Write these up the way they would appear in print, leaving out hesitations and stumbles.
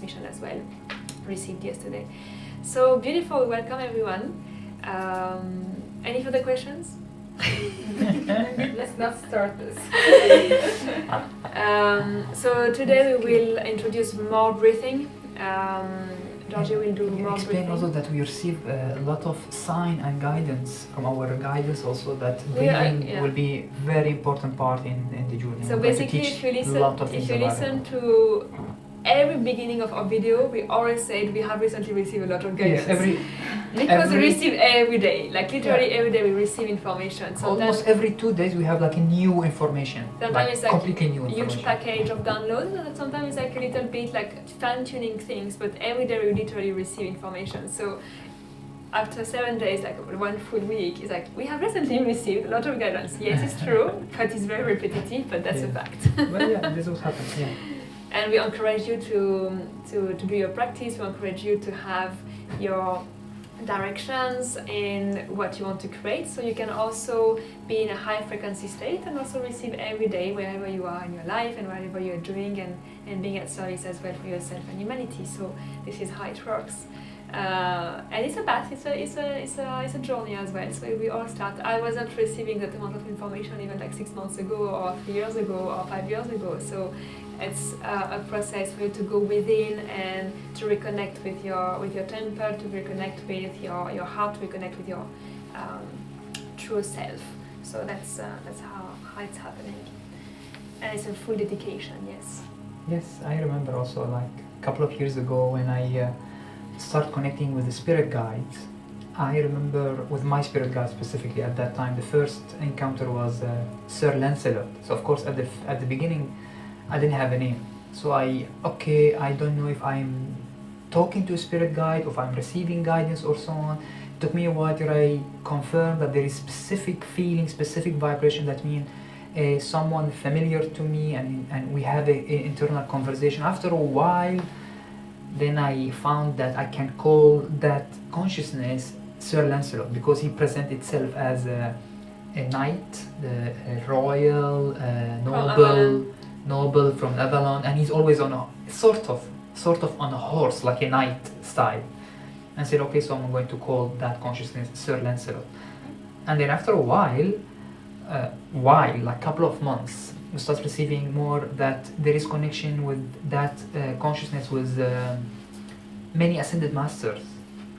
transmission as well, received yesterday. So beautiful, welcome everyone. Any further questions? Let's not start this. So today we will introduce more breathing. Georgie will do more explain breathing. also that we receive a lot of sign and guidance from our guidance also that breathing will be very important part in the journey. So basically if you listen to every beginning of our video, we always said we have recently received a lot of guidance. Yes, because we receive every day, like literally every day we receive information. So almost every 2 days we have like a new information. Sometimes it's like completely new information. Huge package of downloads, and sometimes it's like a little bit like fine-tuning things, but every day we literally receive information. So after 7 days, like 1 full week, it's like we have recently received a lot of guidance. Yes, it's true, but it's very repetitive, but that's a fact. But yeah, this is what happens, yeah. And we encourage you to do your practice, we encourage you to have your directions in what you want to create, so you can also be in a high frequency state and also receive every day wherever you are in your life and whatever you're doing, and being at service as well for yourself and humanity. So this is how it works. And it's a path, it's a journey as well. So we all start. I wasn't receiving that amount of information even like 6 months ago or 3 years ago or 5 years ago. So it's a process for you to go within and to reconnect with your temple, to reconnect with your heart, to reconnect with your true self. So that's how it's happening. And it's a full dedication, yes. Yes, I remember also like a couple of years ago when I start connecting with the spirit guides. I remember with my spirit guide specifically at that time, the first encounter was Sir Lancelot. So of course at the beginning I didn't have a name. So I don't know if I'm talking to a spirit guide or if I'm receiving guidance or so on. It took me a while till I confirmed that there is specific feeling, specific vibration that means someone familiar to me, and we have an internal conversation. After a while, then I found that I can call that consciousness Sir Lancelot because he presents itself as a knight, a royal, noble from Avalon, and he's always on a sort of on a horse, like a knight style. And said, okay, so I'm going to call that consciousness Sir Lancelot. And then after a while, like a couple of months, we start receiving more that there is connection with that consciousness with many ascended masters,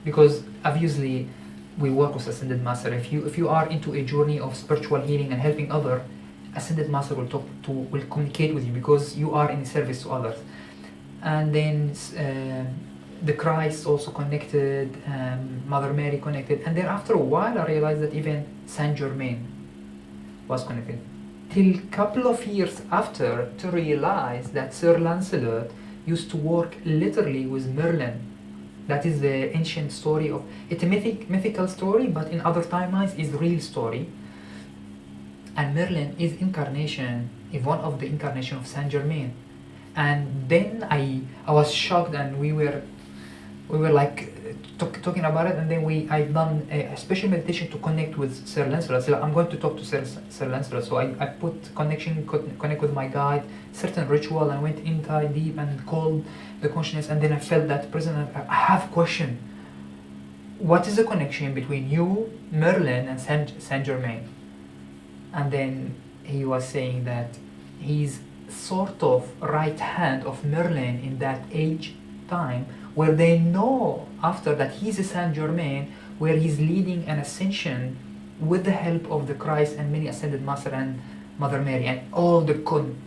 because obviously we work with ascended master. If you are into a journey of spiritual healing and helping others, ascended master will communicate with you because you are in service to others. And then the Christ also connected, Mother Mary connected, and then after a while I realized that even Saint Germain was connected. Till couple of years after to realize that Sir Lancelot used to work literally with Merlin. That is the ancient story of it's a mythical story, but in other timelines is real story. And Merlin is one of the incarnation of Saint Germain. And then I was shocked, and we were like talking about it, and then I done a special meditation to connect with Sir Lancelot. So I'm going to talk to Sir Lancelot. So I put connect with my guide, certain ritual, and went inside deep and called the consciousness, and then I felt that present. I have a question. What is the connection between you, Merlin, and Saint Germain? And then he was saying that he's sort of right hand of Merlin in that age time, where they know after that he's a Saint Germain, where he's leading an ascension with the help of the Christ and many ascended master and Mother Mary, and all the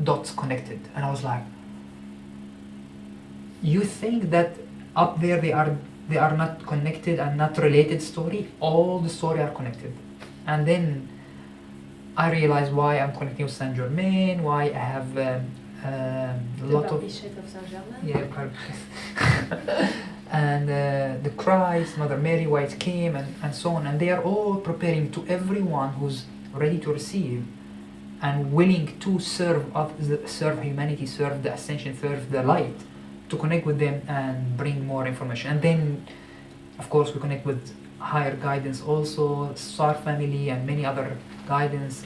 dots connected. And I was like, you think that up there they are not connected and not related story? All the story are connected. And then I realized why I'm connecting with Saint Germain, why I have a lot of Saint Germain. Yeah, and the Christ, Mother Mary, why it came, and so on. And they are all preparing to everyone who's ready to receive and willing to serve humanity, serve the Ascension, serve the light, to connect with them and bring more information. And then, of course, we connect with higher guidance also, Star family and many other guidance,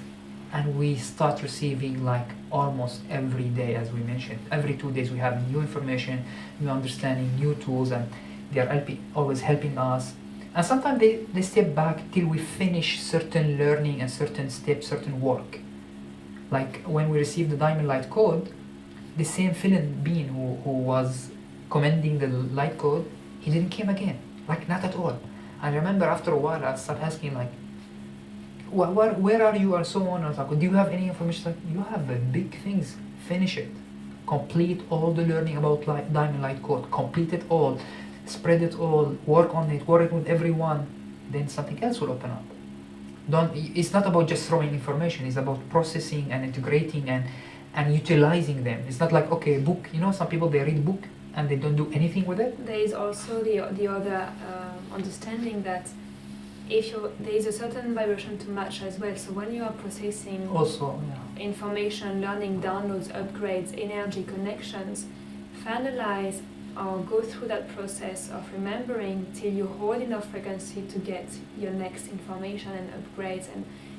and we start receiving like almost every day, as we mentioned. Every 2 days we have new information, new understanding, new tools, and they are always helping us. And sometimes they step back till we finish certain learning and certain steps, certain work. Like when we received the Diamond Light Code, the same Philin Bean who was commending the light code, he didn't came again, like not at all. I remember after a while I started asking like, where are you and so on. I was like, do you have any information? Like, you have big things, finish it, complete all the learning about Diamond Light Code, complete it all, spread it all, work on it, work with everyone, then something else will open up. It's not about just throwing information, it's about processing and integrating and utilizing them. It's not like, okay, book, some people they read book and they don't do anything with it. There is also the other understanding that there is a certain vibration to match as well. So when you are processing also information, learning, downloads, upgrades, energy, connections, finalize or go through that process of remembering till you hold enough frequency to get your next information and upgrades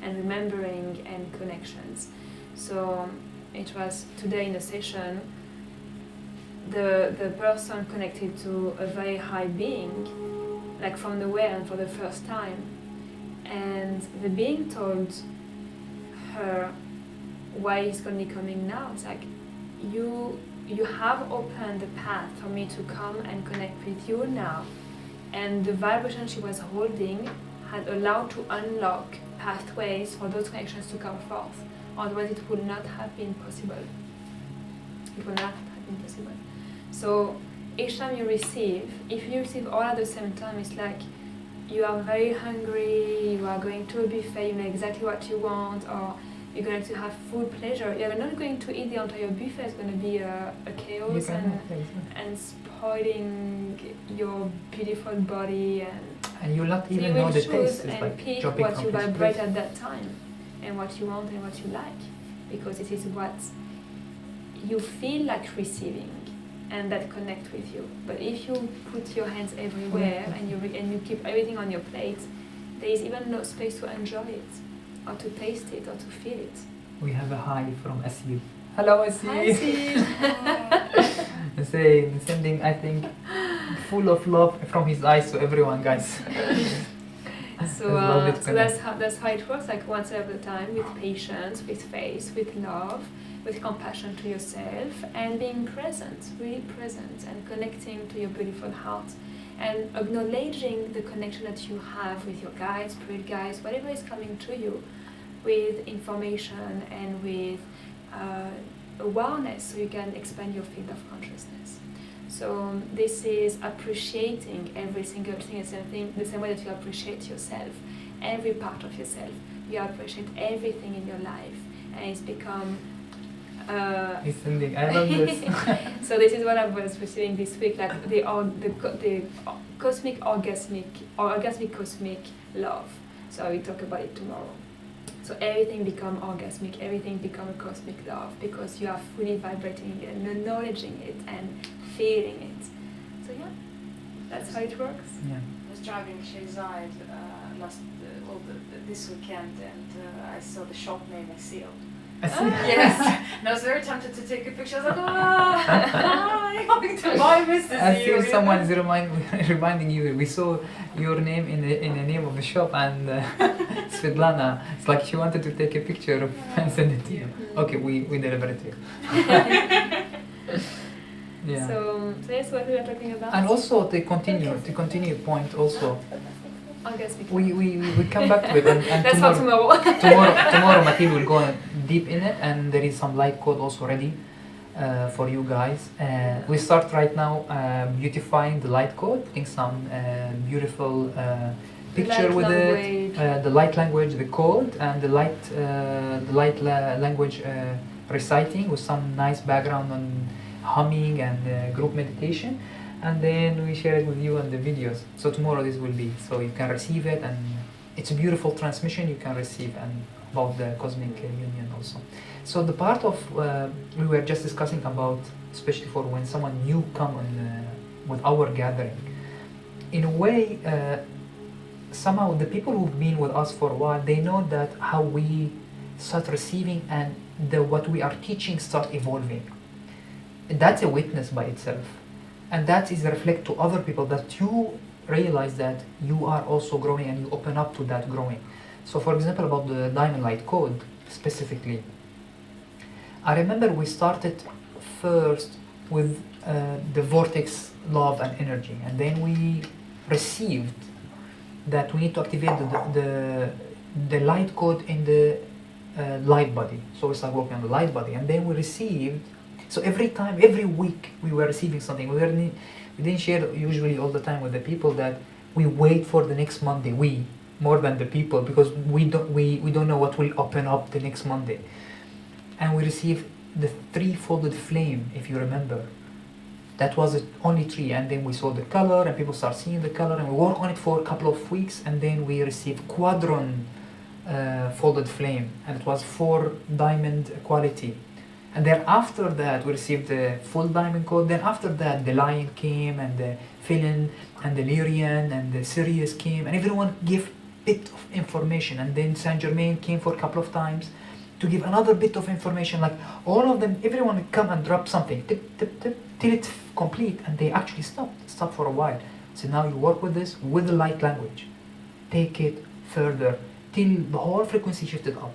and remembering and connections. So it was today in a session, the person connected to a very high being, like from nowhere and for the first time, and the being told her why he's only coming now. It's like, you have opened the path for me to come and connect with you now, and the vibration she was holding had allowed to unlock pathways for those connections to come forth. Otherwise it would not have been possible. It would not have been possible. So each time you receive, if you receive all at the same time, it's like you are very hungry, you are going to a buffet, you know exactly what you want, or you're going to have food pleasure. You're not going to eat the entire buffet. It's going to be a chaos and spoiling your beautiful body, and you'll not even you know will the choose taste. It's and like pick jumping what from you place to vibrate place. at that time, and what you want and what you like, because it is what you feel like receiving and that connect with you. But if you put your hands everywhere and you keep everything on your plate, there is even no space to enjoy it, or to taste it, or to feel it. We have a hi from Asil. Hello Asil. Hi, Asil. Sending, I think, full of love from his eyes to everyone, guys. So that's how it works, like one step at a time, with patience, with faith, with love, with compassion to yourself, and being present, really present, and connecting to your beautiful heart, and acknowledging the connection that you have with your guides, spirit guides, whatever is coming to you, with information and with awareness, so you can expand your field of consciousness. So this is appreciating every single thing and the same way that you appreciate yourself, every part of yourself. You appreciate everything in your life, and it's become He's sending, I love this. So this is what I was receiving this week, like the cosmic orgasmic cosmic love. So I will talk about it tomorrow. So everything become orgasmic, everything become a cosmic love, because you are fully vibrating it and acknowledging it and feeling it. So yeah, that's how it works. Yeah. I was driving Shahzad this weekend, and I saw the shop name Ascension. Yes, and I was very tempted to take a picture. I was like, I'm going to buy this. I feel someone is reminding you. We saw your name in the name of the shop, and Svetlana. It's like she wanted to take a picture and send it to you. Okay, we deliver it to you. Yeah. So that's what we were talking about. And also to continue point also. Orgasmic. We come back to it, and that's tomorrow, for tomorrow. tomorrow Mathilde will go deep in it, and there is some light code also ready for you guys. We start right now beautifying the light code, putting some beautiful picture with it, the light language, the code, and the light language reciting with some nice background on humming and group meditation. And then we share it with you on the videos. So tomorrow this will be, so you can receive it, and it's a beautiful transmission you can receive, and about the cosmic union also. So the part of we were just discussing about, especially for when someone new come on with our gathering, in a way, somehow the people who've been with us for a while, they know that how we start receiving, and what we are teaching start evolving. That's a witness by itself, and that is a reflect to other people that you realize that you are also growing and you open up to that growing. So for example, about the Diamond Light Code specifically, I remember we started first with the vortex, love and energy, and then we received that we need to activate the light code in the light body. So we started working on the light body, and then we received. So every week we were receiving something. We didn't share usually all the time with the people that we wait for the next Monday. We more than the people, because we don't know what will open up the next Monday. And we received the 3-folded flame, if you remember. That was only 3, and then we saw the color, and people start seeing the color, and we work on it for a couple of weeks, and then we received quadron folded flame, and it was 4 diamond quality. And then after that we received the full diamond code. Then after that the lion came, and the Felin and the Lyrian and the Sirius came, and everyone gave bit of information. And then Saint Germain came for a couple of times to give another bit of information. Like all of them, everyone would come and drop something, tip tip tip, till it's complete, and they actually stopped for a while. So now you work with this with the light language, take it further till the whole frequency shifted up,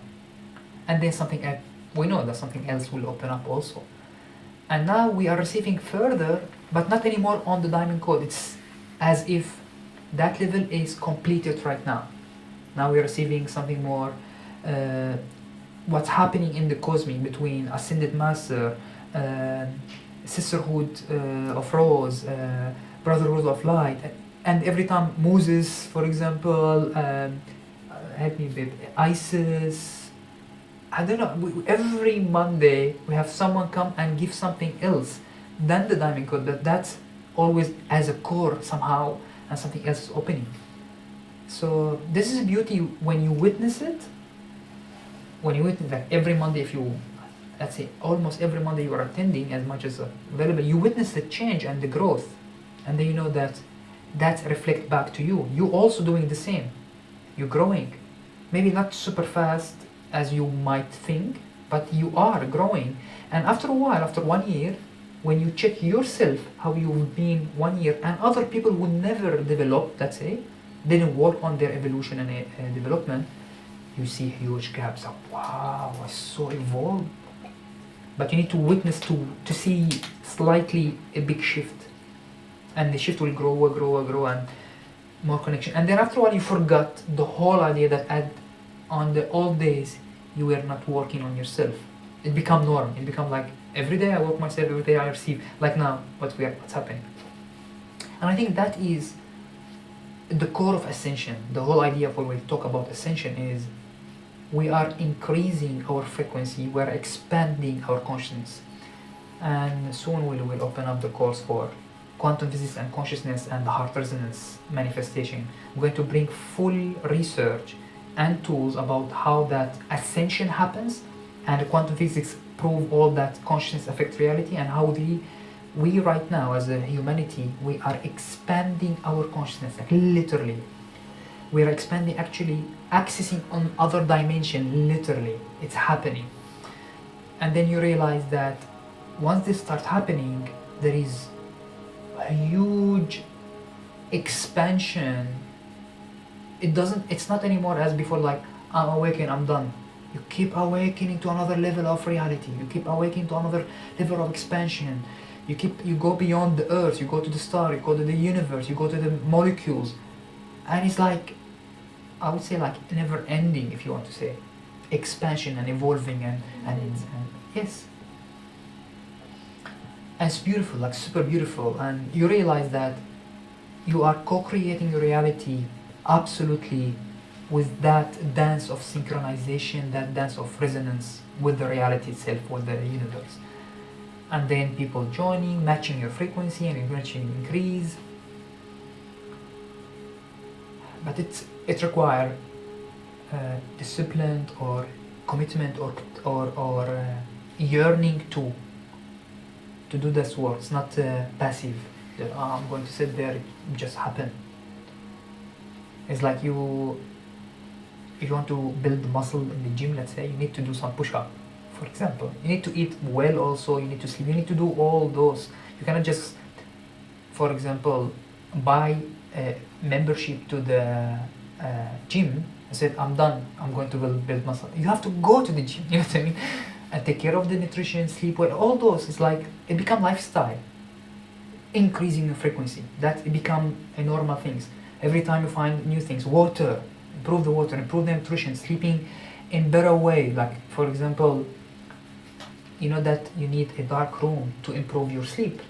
and then something else. We know that something else will open up also. And now we are receiving further, but not anymore on the diamond code. It's as if that level is completed right now. Now we are receiving something more, what's happening in the cosmic between Ascended Master, Sisterhood of Rose, Brotherhood of Light. And every time Moses, for example, help me babe, Isis, I don't know, every Monday we have someone come and give something else than the diamond code, but that's always as a core somehow, and something else is opening. So this is beauty when you witness it. When you witness that every Monday, if you, let's say almost every Monday you are attending as much as available, you witness the change and the growth, and then you know that reflects back to you. You also doing the same. You're growing, maybe not super fast as you might think, but you are growing. And after a while, after 1 year, when you check yourself how you've been 1 year, and other people who never developed, let's say, didn't work on their evolution and development, you see huge gaps. Wow, I so evolved. But you need to witness to see slightly a big shift, and the shift will grow, and more connection. And then after a while, you forgot the whole idea that on the old days you were not working on yourself. It become norm. It become like every day I work myself, every day I receive. Like now, what's happening. And I think that is the core of Ascension. The whole idea of when we talk about Ascension is we are increasing our frequency, we are expanding our consciousness. And soon we will open up the course for quantum physics and consciousness and the heart resonance manifestation. I'm going to bring full research and tools about how that ascension happens, and quantum physics prove all that consciousness affects reality, and how we right now as a humanity, we are expanding our consciousness, like literally. We are expanding, actually accessing on other dimension, literally. It's happening. And then you realize that once this starts happening, there is a huge expansion. It's not anymore as before, like I'm awakened, I'm done. You keep awakening to another level of reality. You keep awakening to another level of expansion. You go beyond the earth, you go to the star, you go to the universe, you go to the molecules. And it's like, I would say like never ending, if you want to say. Expansion and evolving and yes. And it's beautiful, like super beautiful. And you realize that you are co-creating your reality absolutely with that dance of synchronization, that dance of resonance with the reality itself, with the universe. And then people joining, matching your frequency and enriching increase. But it requires discipline or commitment or yearning to do this work. It's not passive. That I'm going to sit there, it just happen. It's like you if you want to build muscle in the gym, let's say, you need to do some push-up, for example. You need to eat well also, you need to sleep, you need to do all those. You cannot just, for example, buy a membership to the gym and say, I'm done, I'm going to build muscle. You have to go to the gym, you know what I mean? And take care of the nutrition, sleep well, all those. It's like, it become lifestyle. Increasing the frequency, that it become a normal things. Every time you find new things, water, improve the water, improve the nutrition, sleeping in better way. Like, for example, you know that you need a dark room to improve your sleep.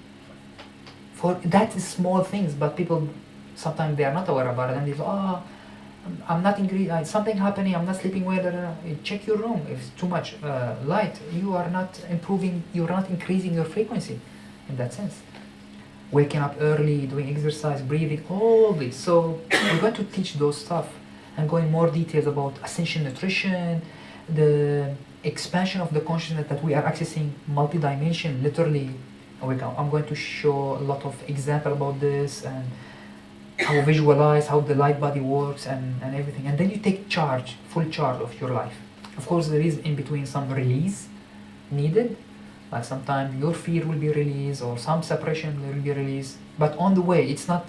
For that is small things, but people sometimes they are not aware about it, and they say, oh, I'm not something happening, I'm not sleeping well. Check your room. If it's too much light, you are not improving, you are not increasing your frequency in that sense. Waking up early, doing exercise, breathing, all this. So we're going to teach those stuff and go in more details about Ascension nutrition, the expansion of the consciousness that we are accessing, multi-dimension, literally. I'm going to show a lot of example about this and how visualize, how the light body works and everything. And then you take charge, full charge of your life. Of course, there is in between some release needed. Like sometimes your fear will be released or some separation will be released. But on the way, it's not,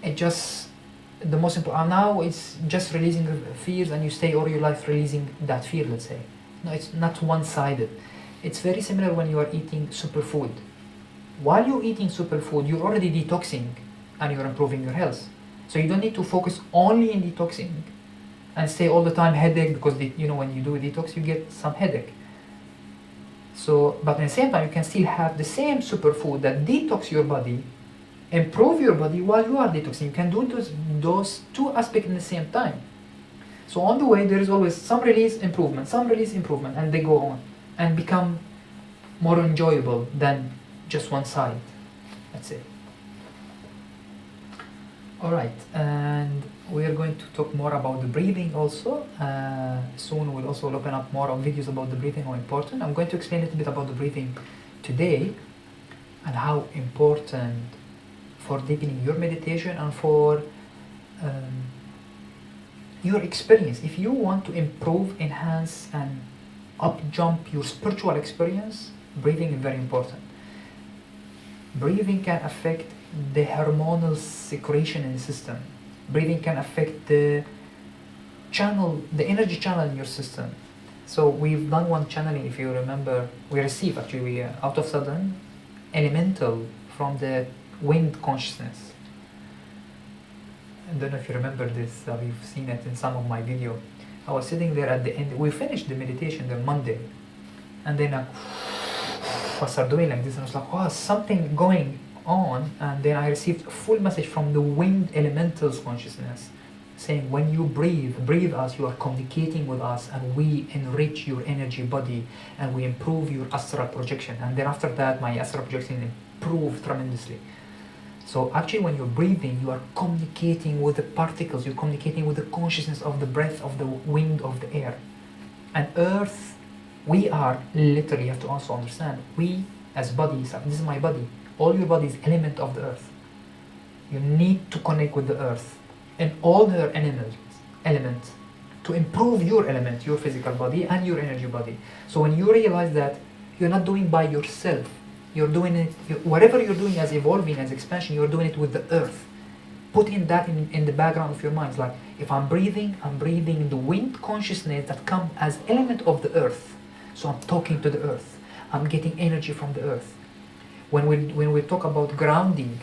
it just, the most important, now it's just releasing fears and you stay all your life releasing that fear, let's say. No, it's not one-sided. It's very similar when you are eating superfood. While you're eating superfood, you're already detoxing and you're improving your health. So you don't need to focus only in detoxing and stay all the time headache, because you know when you do a detox, you get some headache. So, but at the same time, you can still have the same superfood that detox your body, improve your body while you are detoxing. You can do those two aspects in the same time. So on the way, there is always some release, improvement, some release, improvement, and they go on and become more enjoyable than just one side, let's say. All right, and we are going to talk more about the breathing also. Soon we'll also open up more videos about the breathing, how important. I'm going to explain a little bit about the breathing today and how important for deepening your meditation and for your experience. If you want to improve, enhance, and up jump your spiritual experience, breathing is very important. Breathing can affect the hormonal secretion in the system. Breathing can affect the channel, the energy channel in your system. So we've done one channeling, if you remember, we received actually out of sudden elemental from the wind consciousness. I don't know if you remember this, we've seen it in some of my video. I was sitting there at the end, we finished the meditation the Monday, and then I started doing like this, and I was like, wow, something going on. And then I received a full message from the wind elementals consciousness saying, when you breathe us, you are communicating with us, and we enrich your energy body and we improve your astral projection. And then after that, my astral projection improved tremendously. So actually when you're breathing, you are communicating with the particles, you're communicating with the consciousness of the breath, of the wind, of the air. And earth, we are literally, you have to also understand, we as bodies, this is my body, all your body is element of the earth. You need to connect with the earth and all her elements to improve your element, your physical body and your energy body. So when you realize that you're not doing by yourself, you're doing it, whatever you're doing as evolving, as expansion, you're doing it with the earth. Put in that in the background of your mind. It's like, if I'm breathing in the wind consciousness that comes as element of the earth. So I'm talking to the earth. I'm getting energy from the earth. When we talk about grounding,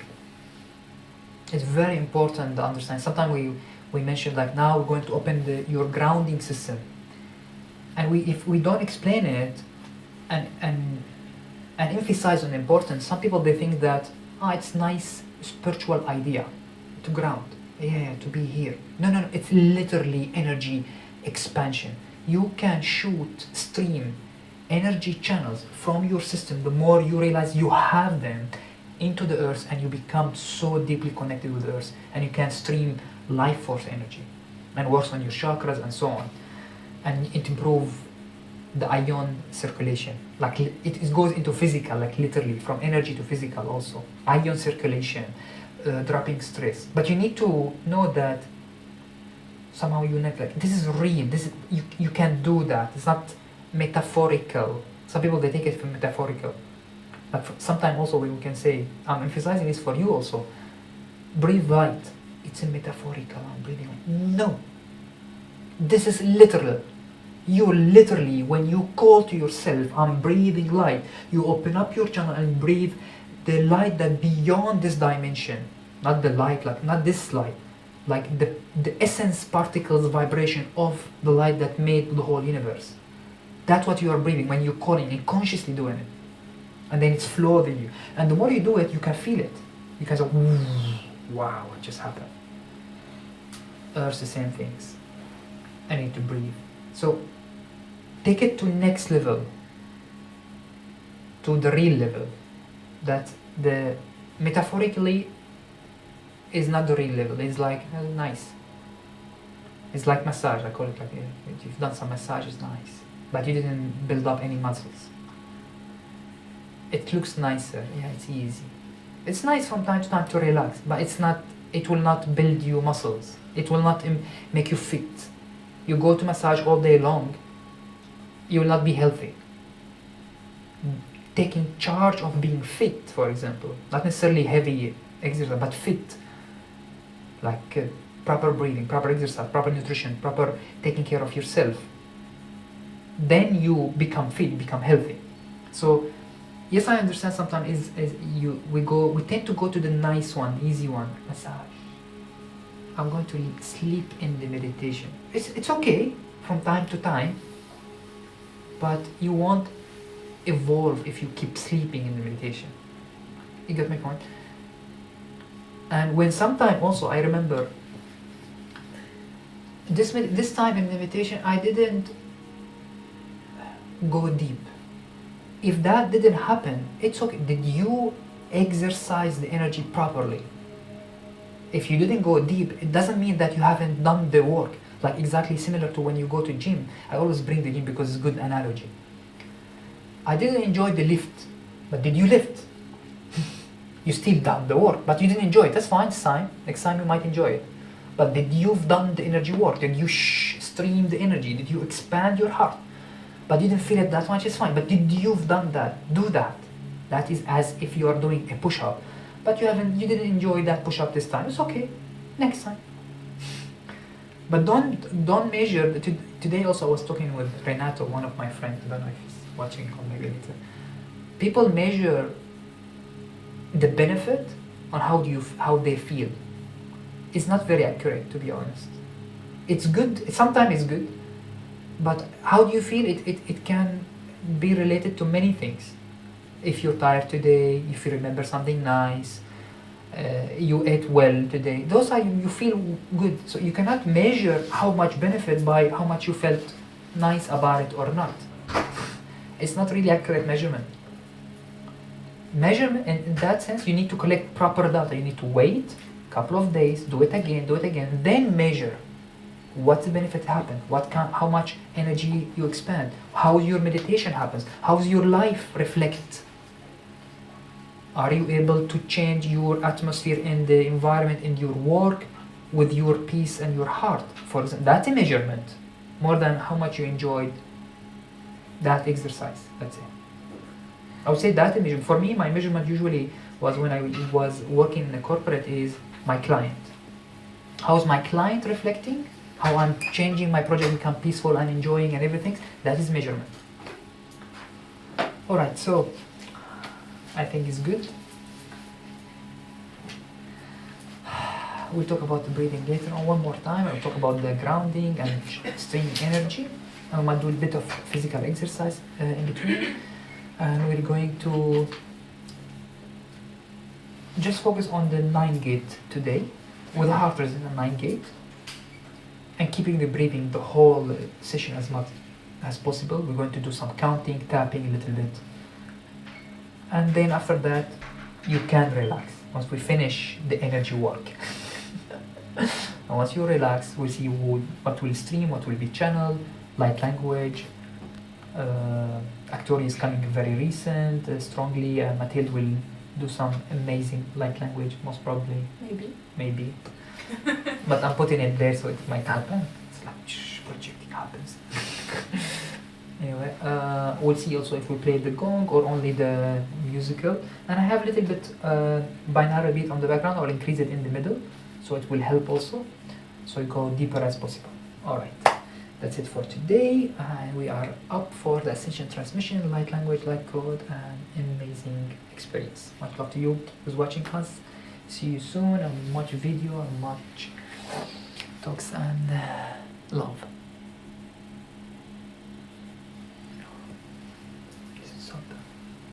it's very important to understand. Sometimes we mention like, now we're going to open your grounding system. And if we don't explain it and emphasize on importance, some people they think that it's nice spiritual idea to ground, to be here. No, it's literally energy expansion. You can stream energy channels from your system. The more you realize you have them into the earth, and you become so deeply connected with the earth, and you can stream life force energy and works on your chakras and so on, and it improves the ion circulation. Like it goes into physical, like literally from energy to physical also. Ion circulation, dropping stress. But you need to know that somehow you neglect. This is real. This is, you can do that. It's not metaphorical. Some people, they take it from metaphorical. But sometimes also we can say, I'm emphasizing this for you also, breathe light. It's a metaphorical, I'm breathing light. No. This is literal. You literally, when you call to yourself, I'm breathing light, you open up your channel and breathe the light that beyond this dimension. Not the light, like not this light. Like the essence particles vibration of the light that made the whole universe. That's what you are breathing when you're calling and consciously doing it. And then it's flowing you. And the more you do it, you can feel it. You can say, wow, what just happened? Earth, the same things. I need to breathe. So take it to next level, to the real level. That the metaphorically is not the real level. It's like nice. It's like massage. I call it like if you've done some massage, it's nice, but you didn't build up any muscles. It looks nicer. Yeah, it's easy. It's nice from time to time to relax, but it's not. It will not build you muscles. It will not make you fit. You go to massage all day long, you will not be healthy. Taking charge of being fit, for example, not necessarily heavy exercise, but fit, like proper breathing, proper exercise, proper nutrition, proper taking care of yourself, then you become fit, become healthy. So yes, I understand sometimes we tend to go to the nice one, easy one, massage. I'm going to sleep in the meditation. It's okay from time to time, but you won't evolve if you keep sleeping in the meditation. You get my point? And when sometime also, I remember this time in the meditation, I didn't go deep. If that didn't happen, it's okay. Did you exercise the energy properly? If you didn't go deep, it doesn't mean that you haven't done the work. Like exactly similar to when you go to gym. I always bring the gym because it's a good analogy. I didn't enjoy the lift, but did you lift? You still done the work, but you didn't enjoy it. That's fine, it's fine. Next time you might enjoy it. But did you've done the energy work? Did you stream the energy? Did you expand your heart? But you didn't feel it that much, it's fine. But did you've done that? Do that. That is as if you are doing a push-up. But you didn't enjoy that push-up this time. It's okay. Next time. But don't measure. Today also I was talking with Renato, one of my friends. I don't know if he's watching or maybe later. People measure the benefit on how they feel. It's not very accurate, to be honest. It's good. Sometimes it's good. But how do you feel? It can be related to many things. If you're tired today, if you remember something nice, you ate well today, those are you feel good. So you cannot measure how much benefit by how much you felt nice about it or not. It's not really accurate measurement. Measurement, and in that sense, you need to collect proper data. You need to wait a couple of days, do it again, then measure. What's the benefit happen? How much energy you expand? How your meditation happens? How's your life reflect? Are you able to change your atmosphere in the environment, in your work, with your peace and your heart? For example, that's a measurement, more than how much you enjoyed that exercise. Let's say. I would say that a measurement. For me, my measurement usually was when I was working in a corporate is my client. How's my client reflecting? How I'm changing my project, become peaceful and enjoying and everything. That is measurement. All right, so I think it's good. We'll talk about the breathing later on one more time. I'll talk about the grounding and streaming energy. I might do a bit of physical exercise in between. And we're going to just focus on the 9 gate today, with the heart rate in the 9 gate, and keeping the breathing the whole session as much as possible. We're going to do some counting, tapping a little bit. And then after that, you can relax once we finish the energy work. And once you relax, we'll see what will stream, what will be channeled, light language. Actori is coming very recent, strongly. Mathilde will do some amazing light language, most probably. Maybe. But I'm putting it there so it might happen. It's like projecting happens. Anyway, we'll see also if we play the gong or only the musical. And I have a little bit binaural beat on the background. I'll increase it in the middle, so it will help also. So you go deeper as possible. Alright, that's it for today. We are up for the Ascension transmission, light language, light code, and amazing experience. Much love to you who's watching us. See you soon, and much video and much talks and love.